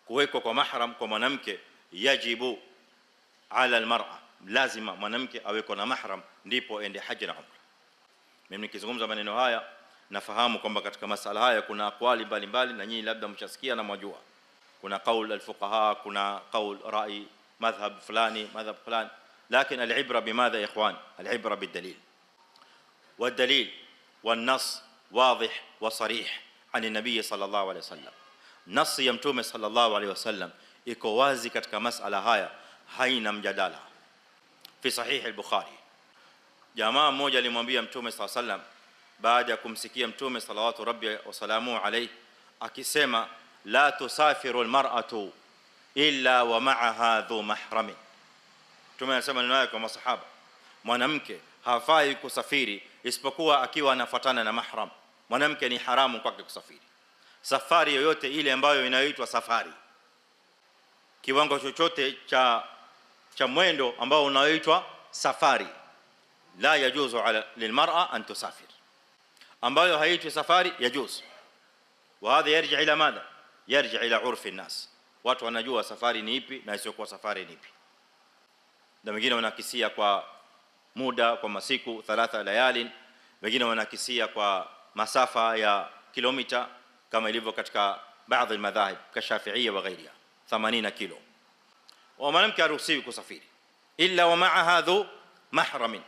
kuwekwa kwa mahram kwa mwanamke yajibu ala almar'a, lazima mwanamke awekwe na mahram ndipo ende haji na umra. Mimi nikizungumza maneno haya nafahamu kwamba katika masala haya kuna aqwali mbalimbali na nyinyi labda mshasikia na mwajua. Kuna qaul alfuqaha, kuna qaul rai madhhab fulani لكن العبره بماذا يا اخوان؟ العبره بالدليل، والدليل والنص واضح وصريح عن النبي صلى الله عليه وسلم. نص ya mtume sallallahu alaihi wasallam iko wazi katika masala haya, haina mjadala. Fi sahih al-Bukhari, jamaa mmoja alimwambia mtume sallallahu alaihi wasallam baada ya kumsikia mtume sallallahu rabbi wa salamu alayhi akisema la tusafiru al-mar'atu illa wa ma'aha dhu mahram. Mtume anasema neno lake kwa masahaba, mwanamke hafai kusafiri isipokuwa akiwa anafuatana na mahram. Mwanamke ni haramu kwake kusafiri safari yoyote ile ambayo inayoitwa safari, kiwango chochote cha mwendo ambao unaoitwa safari, la yajuzu ala lilmar'a an tusafir. ambayo haitwi safari yajuzu. Wa hadha yarji ila madha? Yarji ila urfi an-nas. Watu wanajua safari ni ipi na isiyokuwa safari ni ipi, na wengine wanakisia kwa muda, kwa masiku 3 layalin, wengine wanakisia kwa masafa ya kilomita kama ilivyo katika baadhi ya madhahib ka Shafi'iyya wa ghairiha 80 kilo. Wa mwanamke haruhusiwi kusafiri illa wa ma'aha dhu mahram.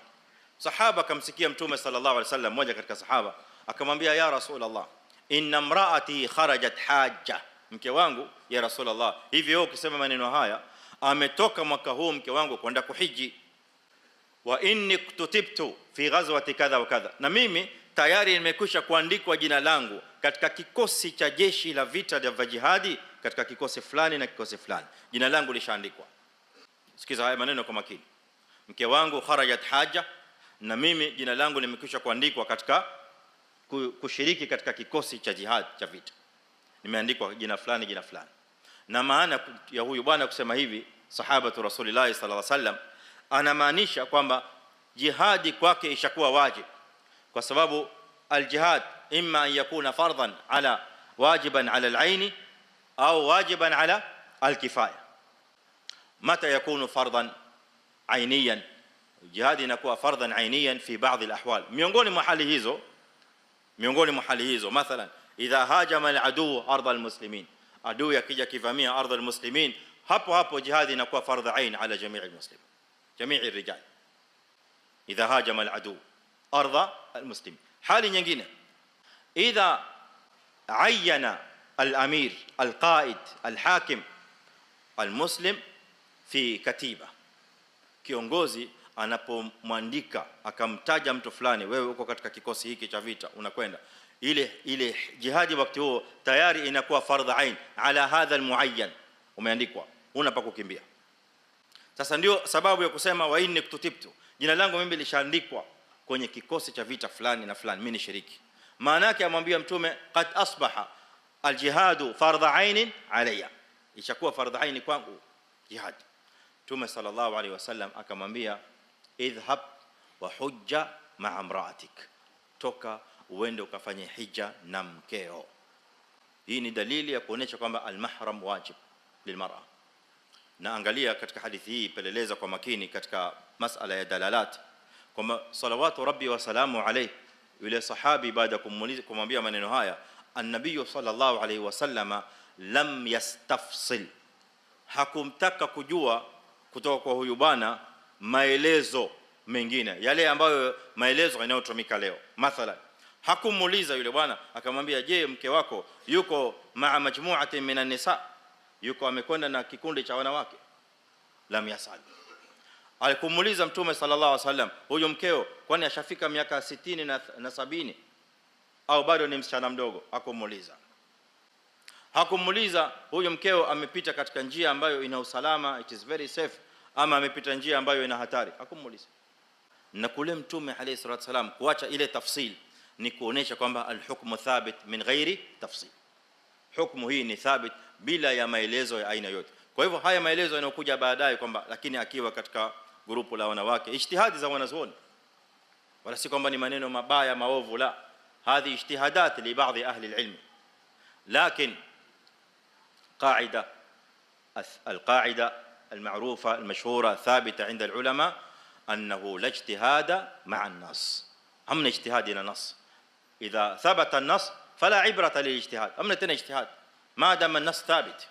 Sahaba kamsikia mtume sallallahu alaihi wasallam, mmoja katika sahaba akamwambia, ya Rasulullah, inna imraati kharajat hajja, mke wangu ya Rasulullah, hivi wewe ukisema maneno haya ametoka mwaka huu mke wangu kwenda kuhiji, wa inni kutibtu fi ghazwati kadha wa kadha, na mimi tayari nimekwisha kuandikwa jina langu katika kikosi cha jeshi la vita vya jihadi katika kikosi fulani na kikosi fulani, jina langu lishaandikwa. Sikiza haya maneno kwa makini, mke wangu kharajat haja, na mimi jina langu limekwisha kuandikwa katika kushiriki katika kikosi cha jihad cha vita, nimeandikwa jina fulani jina fulani. Na maana ya huyu bwana kusema hivi sahabatu Rasulillah sallallahu alaihi wasallam, anamaanisha kwamba jihadi kwake ishakuwa wajib, kwa sababu aljihad imma an yakuna fardhan ala wajiban ala alaini au wajiban ala alkifaya. Mata yakunu fardan ainiyan? Jihad inakuwa fardhan ainiyan fi baadhi alahwal. Miongoni mwa hali hizo mathalan idha hajama aladu ardh almuslimin, adui akija kivamia ardh almuslimin, hapo jihad inakuwa fardh ain ala jamii almuslimin, jamii alrijal, idha hajama aladu ardh almuslimin. hali nyingine idha ayyana al-amir al-qaid al-hakim al-muslim fi katiba, kiongozi anapomwandika akamtaja mtu fulani, wewe uko katika kikosi hiki cha vita unakwenda, ile jihadi wakati huo tayari inakuwa fardh ain ala hadha almuayyan, umeandikwa, unapa kukimbia. Sasa ndio sababu ya kusema wa inni kutibtu, jina langu mimi lishaandikwa kwenye kikosi cha vita fulani na fulani, mimi ni shiriki. Maana yake amwambia mtume qad asbaha aljihadu fardh ain alayya, ishakuwa fardh ain kwangu jihad. Mtume sallallahu alaihi wasallam akamwambia idhhab wa hujja ma'a imra'atik, toka uende ukafanye hija na mkeo. Hii ni dalili ya kuonesha kwamba almahram wajib lilmar'a. Na angalia katika hadithi hii, peleleza kwa makini katika masala ya dalalat, kwamba salawatu rabbi wa salamu alayhi, yule sahabi baada kumwambia maneno haya, an-nabiy sallallahu alayhi wasallama lam yastafsil, hakumtaka kujua kutoka kwa huyu bwana maelezo mengine yale ambayo maelezo yanayotumika leo. Mathalan hakumuuliza yule bwana akamwambia, je, mke wako yuko maa majmu'atin minan nisa, yuko amekwenda na kikundi cha wanawake? Lam yasal. Alikumuuliza mtume sallallahu alaihi wasallam, huyo mkeo kwani ashafika miaka 60 na 70 au bado ni msichana mdogo? Hakumuuliza. Hakumuuliza huyo mkeo amepita katika njia ambayo ina usalama, it is very safe, ama amepita njia ambayo ina hatari? Hakumuuliza. Na kule mtume alayhi salatu wasalam kuacha ile tafsil ni kuonesha kwamba alhukmu thabit min ghairi tafsil, hukumu hii ni thabit bila ya maelezo ya aina yote. Kwa hivyo haya maelezo yanayokuja baadaye kwamba lakini akiwa katika grupu la wanawake, ijtihadi za wanazuoni, wala si kwamba ni maneno mabaya maovu, la, hadhi ijtihadat li baadhi ahli alilm. Lakini qaida القاعدة المعروفة المشهورة الثابتة عند العلماء أنه لا اجتهاد مع النص. همنا اجتهاد إلى نص، إذا ثبت النص فلا عبرة للاجتهاد، همنا تنا اجتهاد ما دام النص ثابت.